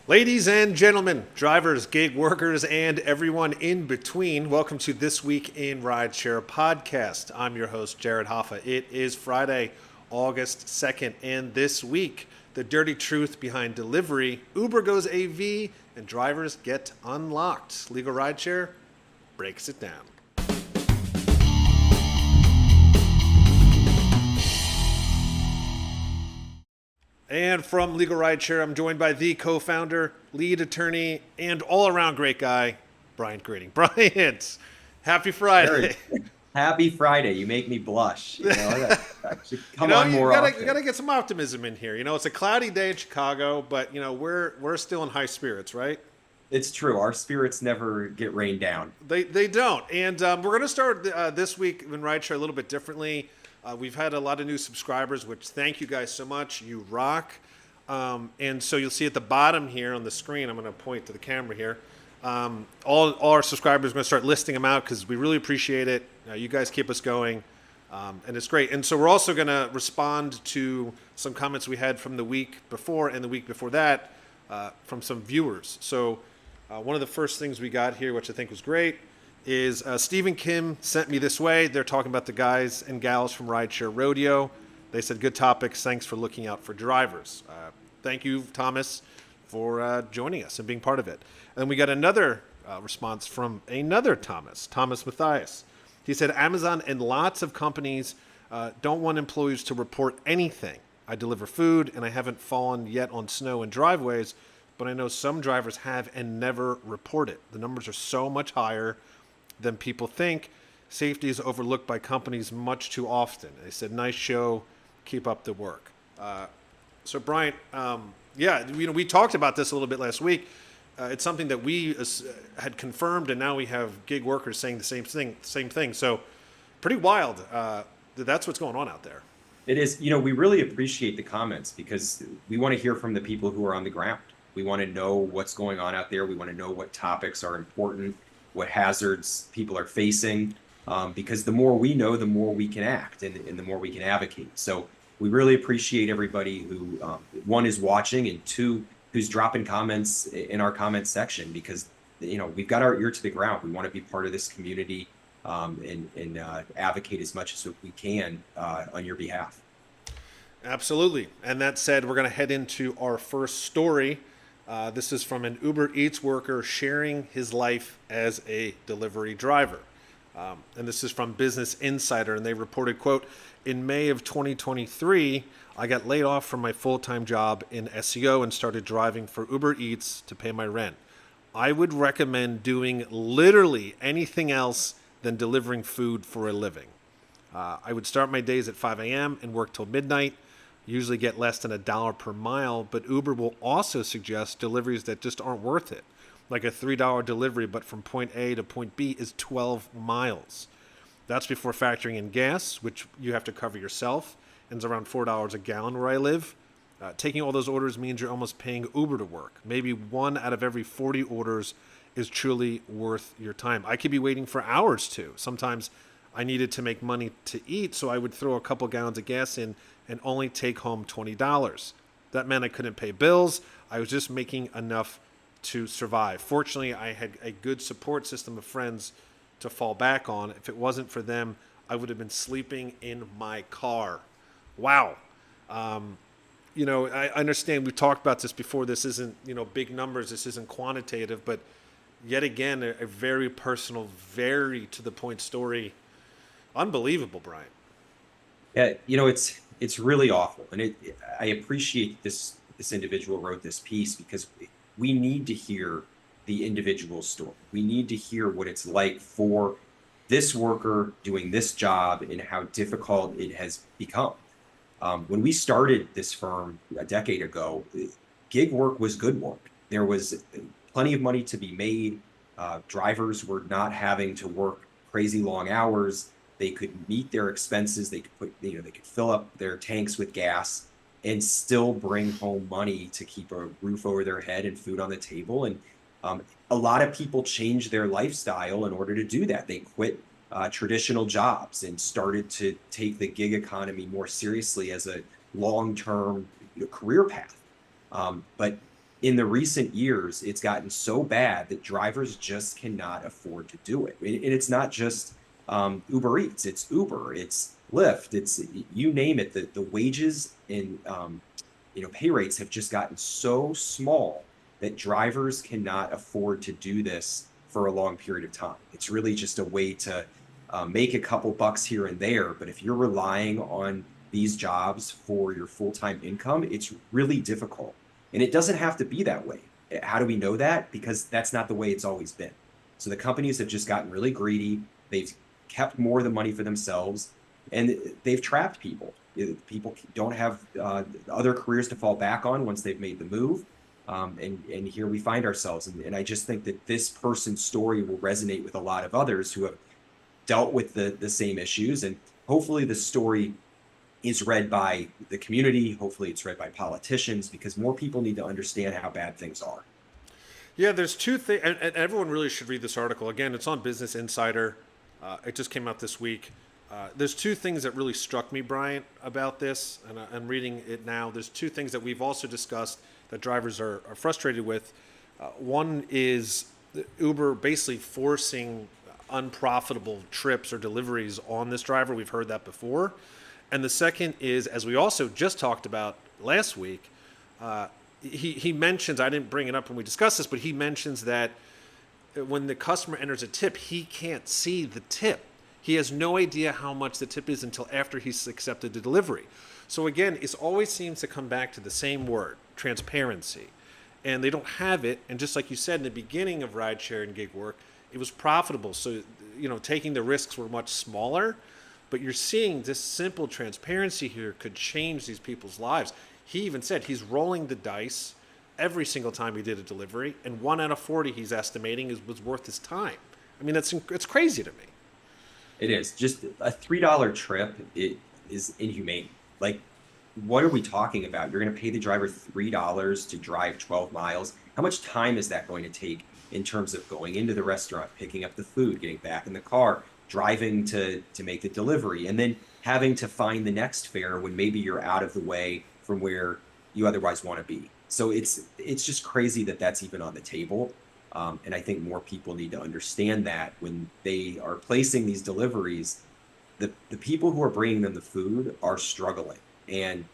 Ladies and gentlemen, drivers, gig workers, and everyone in between, welcome to This Week in Rideshare podcast. I'm your host, Jared Hoffa. It is Friday, August 2nd, and this week, the dirty truth behind delivery, Uber goes AV, and drivers get unlocked. Legal Rideshare breaks it down. And from Legal Rideshare, I'm joined by the co-founder, lead attorney, and all-around great guy, Bryant Grading. Bryant, happy Friday. Jared, happy Friday. You make me blush. That should come on You more gotta often. get some optimism in here. It's a cloudy day in Chicago, but we're still in high spirits, right? It's true. Our spirits never get rained down. They don't. And we're going to start this week in Rideshare a little bit differently. We've had a lot of new subscribers, which thank you guys so much. You rock. And so you'll see at the bottom here on the screen, I'm going to point to the camera here. All our subscribers are going to start listing them out because we really appreciate it. You guys keep us going. And it's great. And so we're also going to respond to some comments we had from the week before and the week before that from some viewers. So one of the first things we got here, which I think was great, is Stephen Kim sent me this way. They're talking about the guys and gals from Rideshare Rodeo. They said, good topics. Thanks for looking out for drivers. Thank you, Thomas, for joining us and being part of it. And we got another response from another Thomas Matthias. He said, Amazon and lots of companies don't want employees to report anything. I deliver food, and I haven't fallen yet on snow in driveways, but I know some drivers have and never report it. The numbers are so much higher than people think. Safety is overlooked by companies much too often. They said, nice show, keep up the work. So Brian, we talked about this a little bit last week. It's something that we had confirmed, and now we have gig workers saying the same thing. So pretty wild. That's what's going on out there. It is, we really appreciate the comments because we want to hear from the people who are on the ground. We want to know what's going on out there. We want to know what topics are important, what hazards people are facing, because the more we know, the more we can act and the more we can advocate. So we really appreciate everybody who, one, is watching, and two, who's dropping comments in our comment section, because we've got our ear to the ground. We want to be part of this community and advocate as much as we can on your behalf. Absolutely. And that said, we're going to head into our first story. This is from an Uber Eats worker sharing his life as a delivery driver. And this is from Business Insider, and they reported, quote, in May of 2023, I got laid off from my full-time job in SEO and started driving for Uber Eats to pay my rent. I would recommend doing literally anything else than delivering food for a living. I would start my days at 5 a.m. and work till midnight, usually get less than $1 per mile, but Uber will also suggest deliveries that just aren't worth it. Like a $3 delivery, but from point A to point B is 12 miles. That's before factoring in gas, which you have to cover yourself, and it's around $4 a gallon where I live. Taking all those orders means you're almost paying Uber to work. Maybe 1 out of every 40 orders is truly worth your time. I could be waiting for hours too. Sometimes I needed to make money to eat, so I would throw a couple gallons of gas in and only take home $20. That meant I couldn't pay bills. I was just making enough to survive. Fortunately, I had a good support system of friends to fall back on. If it wasn't for them, I would have been sleeping in my car. Wow. I understand we've talked about this before. This isn't, big numbers. This isn't quantitative, but yet again, a very personal, very to the point story. Unbelievable, Brian. Yeah, it's really awful, and I appreciate this individual wrote this piece because we need to hear the individual story. We need to hear what it's like for this worker doing this job and how difficult it has become. When we started this firm a decade ago, gig work was good work. There was plenty of money to be made. Drivers were not having to work crazy long hours. They could meet their expenses. They could they could fill up their tanks with gas and still bring home money to keep a roof over their head and food on the table. And a lot of people changed their lifestyle in order to do that. They quit traditional jobs and started to take the gig economy more seriously as a long-term career path. But in the recent years, it's gotten so bad that drivers just cannot afford to do it. And it's not just Uber Eats, it's Uber, it's Lyft, it's you name it. The wages and pay rates have just gotten so small that drivers cannot afford to do this for a long period of time. It's really just a way to make a couple bucks here and there. But if you're relying on these jobs for your full-time income, it's really difficult. And it doesn't have to be that way. How do we know that? Because that's not the way it's always been. So the companies have just gotten really greedy. They've kept more of the money for themselves, and they've trapped people. People don't have other careers to fall back on once they've made the move. And here we find ourselves. And I just think that this person's story will resonate with a lot of others who have dealt with the same issues. And hopefully the story is read by the community. Hopefully it's read by politicians, because more people need to understand how bad things are. Yeah, there's two things, and everyone really should read this article. Again, it's on Business Insider. It just came out this week. There's two things that really struck me, Bryant, about this, and I'm reading it now. There's two things that we've also discussed that drivers are frustrated with. One is Uber basically forcing unprofitable trips or deliveries on this driver. We've heard that before. And the second is, as we also just talked about last week, he mentions, I didn't bring it up when we discussed this, but he mentions that when the customer enters a tip, he can't see the tip. He has no idea how much the tip is until after he's accepted the delivery. So again, it always seems to come back to the same word, transparency. And they don't have it. And just like you said in the beginning of rideshare and gig work, it was profitable. So, taking the risks were much smaller. But you're seeing this simple transparency here could change these people's lives. He even said he's rolling the dice every single time he did a delivery, and 1 out of 40 he's estimating was worth his time. I mean, it's crazy to me. It is. Just a $3 trip, it is inhumane. Like, what are we talking about? You're going to pay the driver $3 to drive 12 miles. How much time is that going to take in terms of going into the restaurant, picking up the food, getting back in the car, driving to make the delivery, and then having to find the next fare when maybe you're out of the way from where you otherwise want to be? So it's just crazy that that's even on the table. And I think more people need to understand that when they are placing these deliveries, the people who are bringing them the food are struggling. And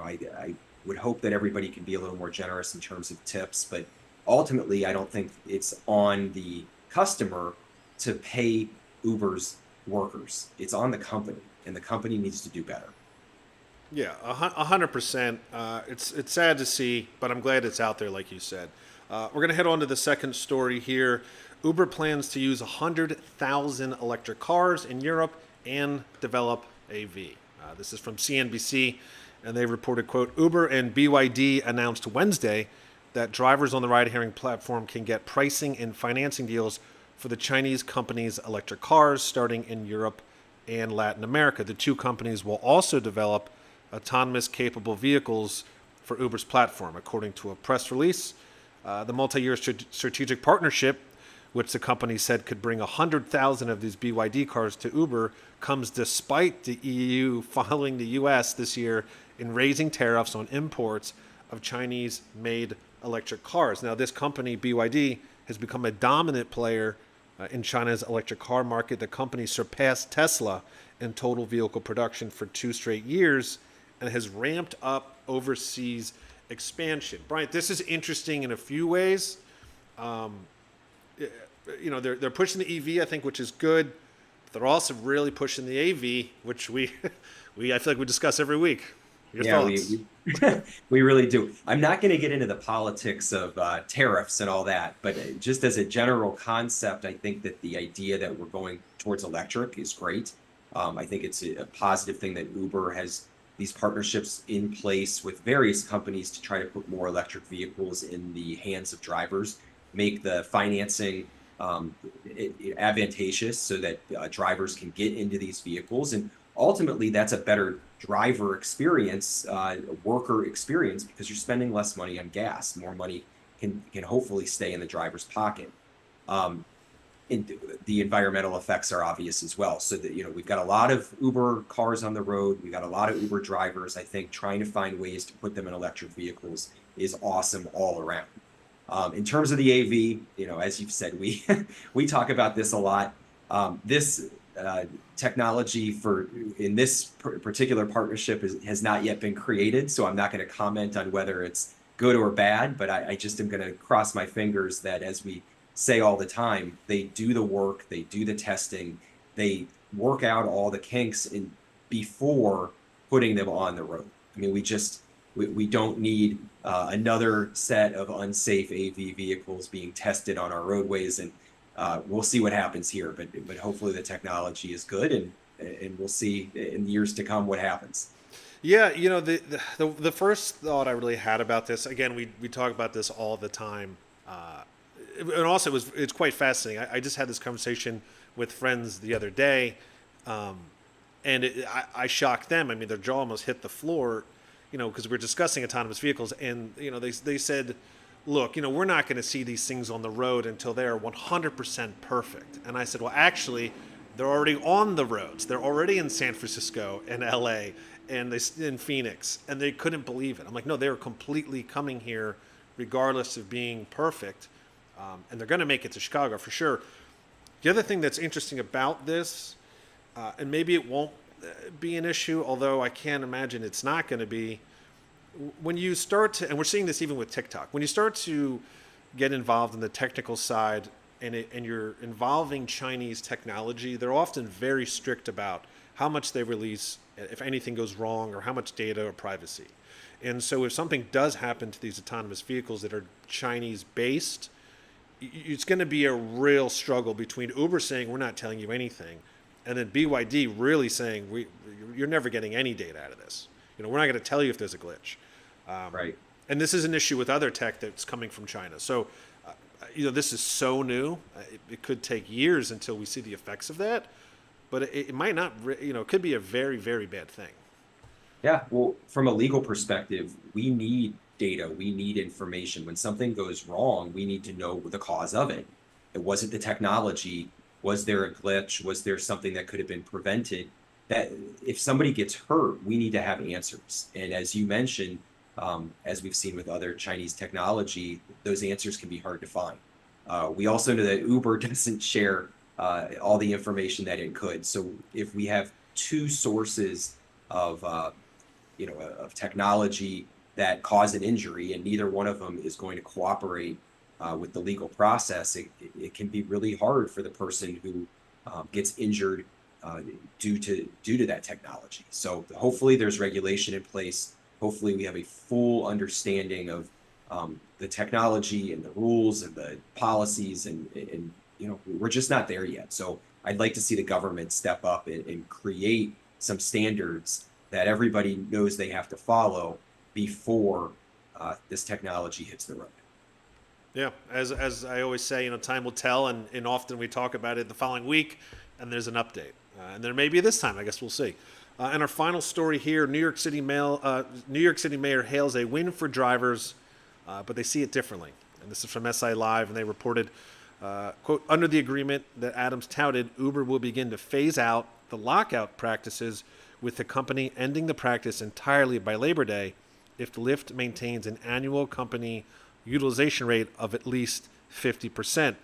I would hope that everybody can be a little more generous in terms of tips, but ultimately I don't think it's on the customer to pay Uber's workers. It's on the company, and the company needs to do better. Yeah, 100%. It's sad to see, but I'm glad it's out there, like you said. We're going to head on to the second story here. Uber plans to use 100,000 electric cars in Europe and develop AV. This is from CNBC, and they reported, quote, Uber and BYD announced Wednesday that drivers on the ride-hailing platform can get pricing and financing deals for the Chinese company's electric cars starting in Europe and Latin America. The two companies will also develop autonomous capable vehicles for Uber's platform, according to a press release. The multi-year strategic partnership, which the company said could bring 100,000 of these BYD cars to Uber, comes despite the EU following the US this year in raising tariffs on imports of Chinese-made electric cars. Now, this company, BYD, has become a dominant player in China's electric car market. The company surpassed Tesla in total vehicle production for 2 straight years and has ramped up overseas expansion. Bryant, this is interesting in a few ways. They're pushing the EV, I think, which is good. But they're also really pushing the AV, which I feel like we discuss every week. Your thoughts? We really do. I'm not going to get into the politics of tariffs and all that, but just as a general concept, I think that the idea that we're going towards electric is great. I think it's a positive thing that Uber has these partnerships in place with various companies to try to put more electric vehicles in the hands of drivers, make the financing advantageous so that drivers can get into these vehicles. And ultimately, that's a better driver experience, worker experience, because you're spending less money on gas. More money can hopefully stay in the driver's pocket. And the environmental effects are obvious as well. So that, we've got a lot of Uber cars on the road. We've got a lot of Uber drivers. I think trying to find ways to put them in electric vehicles is awesome all around. In terms of the AV, as you've said, we we talk about this a lot. This technology in this particular partnership has not yet been created, so I'm not going to comment on whether it's good or bad, but I just am going to cross my fingers that, as we say all the time, they do the work, they do the testing, they work out all the kinks before putting them on the road. I mean, we don't need another set of unsafe AV vehicles being tested on our roadways, and we'll see what happens here. But hopefully the technology is good, and we'll see in years to come what happens. Yeah, the first thought I really had about this, again, we talk about this all the time, and also it's quite fascinating. I just had this conversation with friends the other day, and I shocked them. I mean, their jaw almost hit the floor, because we're discussing autonomous vehicles, and they said, look, we're not going to see these things on the road until they're 100% perfect. And I said, well, actually, they're already on the roads. They're already in San Francisco and LA and in Phoenix, and they couldn't believe it. I'm like, no, they're completely coming here regardless of being perfect, and they're going to make it to Chicago for sure. The other thing that's interesting about this, and maybe it won't be an issue, although I can't imagine it's not going to be, when you start to, and we're seeing this even with TikTok, when you start to get involved in the technical side, and you're involving Chinese technology, they're often very strict about how much they release, if anything goes wrong, or how much data or privacy. And so if something does happen to these autonomous vehicles that are Chinese based, it's going to be a real struggle between Uber saying we're not telling you anything, and then BYD really saying you're never getting any data out of this. We're not going to tell you if there's a glitch. Right. And this is an issue with other tech that's coming from China. So, this is so new. It could take years until we see the effects of that, but it might not. It could be a very, very bad thing. Yeah. Well, from a legal perspective, we need data. We need information. When something goes wrong, we need to know the cause of it. Was it the technology? Was there a glitch? Was there something that could have been prevented? That if somebody gets hurt, we need to have answers. And as you mentioned, as we've seen with other Chinese technology, those answers can be hard to find. We also know that Uber doesn't share all the information that it could. So if we have two sources of of technology that cause an injury, and neither one of them is going to cooperate with the legal process, it can be really hard for the person who gets injured due to that technology. So hopefully there's regulation in place. Hopefully we have a full understanding of the technology and the rules and the policies, and we're just not there yet. So I'd like to see the government step up and create some standards that everybody knows they have to follow before this technology hits the road. Yeah, as I always say, time will tell, and often we talk about it the following week, and there's an update, and there may be this time. I guess we'll see. And our final story here: New York City mayor hails a win for drivers, but they see it differently. And this is from SI Live, and they reported, quote, under the agreement that Adams touted, Uber will begin to phase out the lockout practices, with the company ending the practice entirely by Labor Day if the Lyft maintains an annual company utilization rate of at least 50%.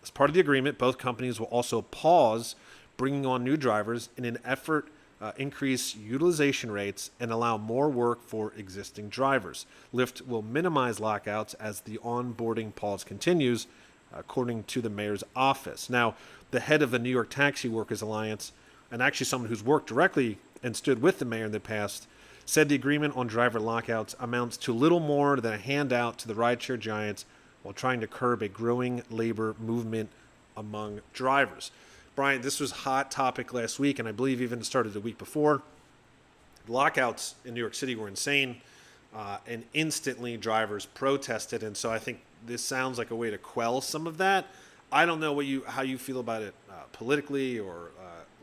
As part of the agreement, both companies will also pause bringing on new drivers in an effort increase utilization rates and allow more work for existing drivers. Lyft will minimize lockouts as the onboarding pause continues, according to the mayor's office. Now, the head of the New York Taxi Workers Alliance, and actually someone who's worked directly and stood with the mayor in the past, said the agreement on driver lockouts amounts to little more than a handout to the rideshare giants while trying to curb a growing labor movement among drivers. Brian, this was a hot topic last week, and I believe even started the week before. The lockouts in New York City were insane, and instantly drivers protested, and so I think this sounds like a way to quell some of that. I don't know how you feel about it politically or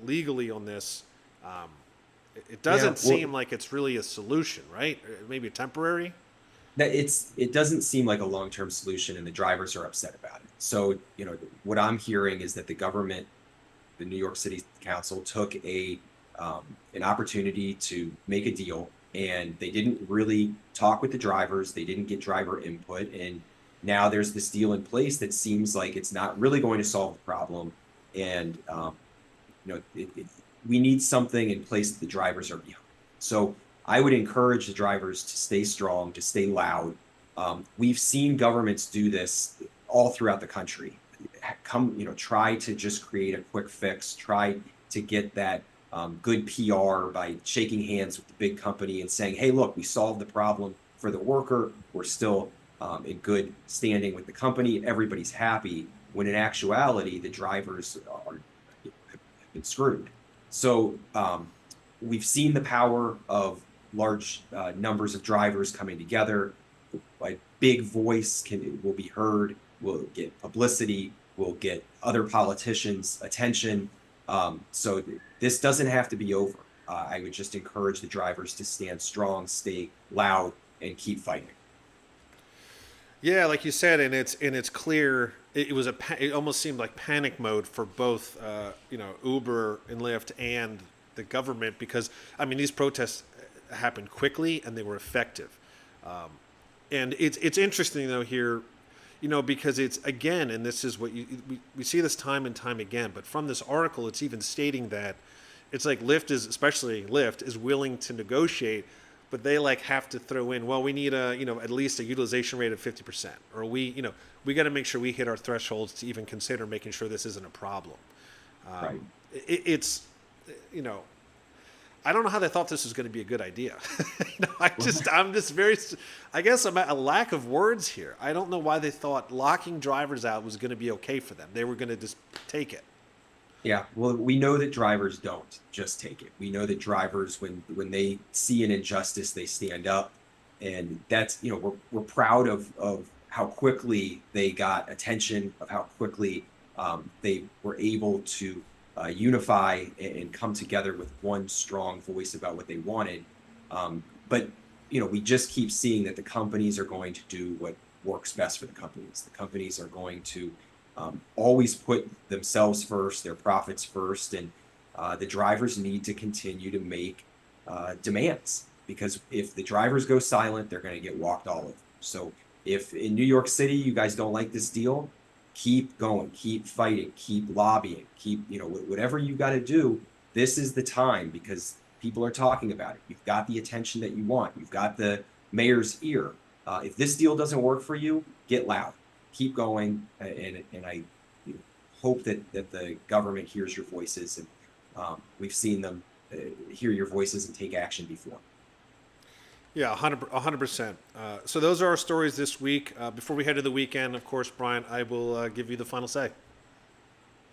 legally on this. It doesn't seem like it's really a solution, right? Maybe temporary. It doesn't seem like a long-term solution, and the drivers are upset about it. So, what I'm hearing is that the government, the New York City Council, took an opportunity to make a deal and they didn't really talk with the drivers. They didn't get driver input. And now there's this deal in place that seems like it's not really going to solve the problem. And, we need something in place that the drivers are behind. So I would encourage the drivers to stay strong, to stay loud. We've seen governments do this all throughout the country. Try to just create a quick fix, try to get that good PR by shaking hands with the big company and saying, hey, look, we solved the problem for the worker. We're still in good standing with the company. Everybody's happy. When in actuality, the drivers have been screwed. So we've seen the power of large numbers of drivers coming together. A big voice will be heard, will get publicity, will get other politicians' attention. So this doesn't have to be over. I would just encourage the drivers to stand strong, stay loud, and keep fighting. Yeah, like you said, and it's clear. It almost seemed like panic mode for both, Uber and Lyft and the government, because I mean these protests happened quickly and they were effective. And it's interesting though here, because it's again, and this is what we see this time and time again. But from this article, it's even stating that it's like especially Lyft is willing to negotiate, but they like have to throw in, well, we need at least a utilization rate of 50%, or we got to make sure we hit our thresholds to even consider making sure this isn't a problem. Right. It's I don't know how they thought this was going to be a good idea. I'm just very, I guess I'm at a lack of words here. I don't know why they thought locking drivers out was going to be okay for them. They were going to just take it. Yeah, well, we know that drivers don't just take it. We know that drivers, when they see an injustice, they stand up, and that's we're proud of how quickly they got attention, of how quickly they were able to unify and come together with one strong voice about what they wanted. But we just keep seeing that the companies are going to do what works best for the companies. The companies are going to always put themselves first, their profits first, and the drivers need to continue to make demands, because if the drivers go silent, they're going to get walked all over. So if in New York City you guys don't like this deal, keep going, keep fighting, keep lobbying, keep whatever you got to do. This is the time, because people are talking about it. You've got the attention that you want. You've got the mayor's ear. If this deal doesn't work for you, get loud, keep going, and I hope that the government hears your voices, and we've seen them hear your voices and take action before. Yeah, 100%. So those are our stories this week. Before we head to the weekend, of course, Brian, I will give you the final say.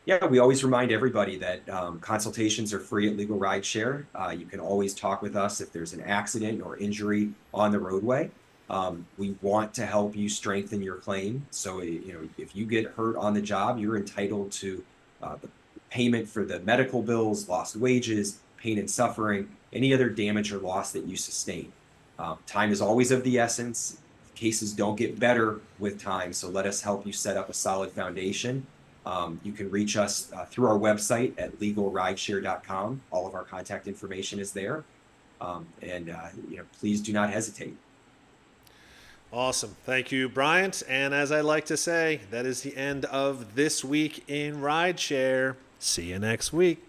Yeah, we always remind everybody that consultations are free at Legal Rideshare. You can always talk with us if there's an accident or injury on the roadway. We want to help you strengthen your claim. So, if you get hurt on the job, you're entitled to the payment for the medical bills, lost wages, pain and suffering, any other damage or loss that you sustain. Time is always of the essence. Cases don't get better with time, so let us help you set up a solid foundation. You can reach us through our website at LegalRideshare.com. All of our contact information is there. And please do not hesitate. Awesome. Thank you, Bryant. And as I like to say, that is the end of this week in Rideshare. See you next week.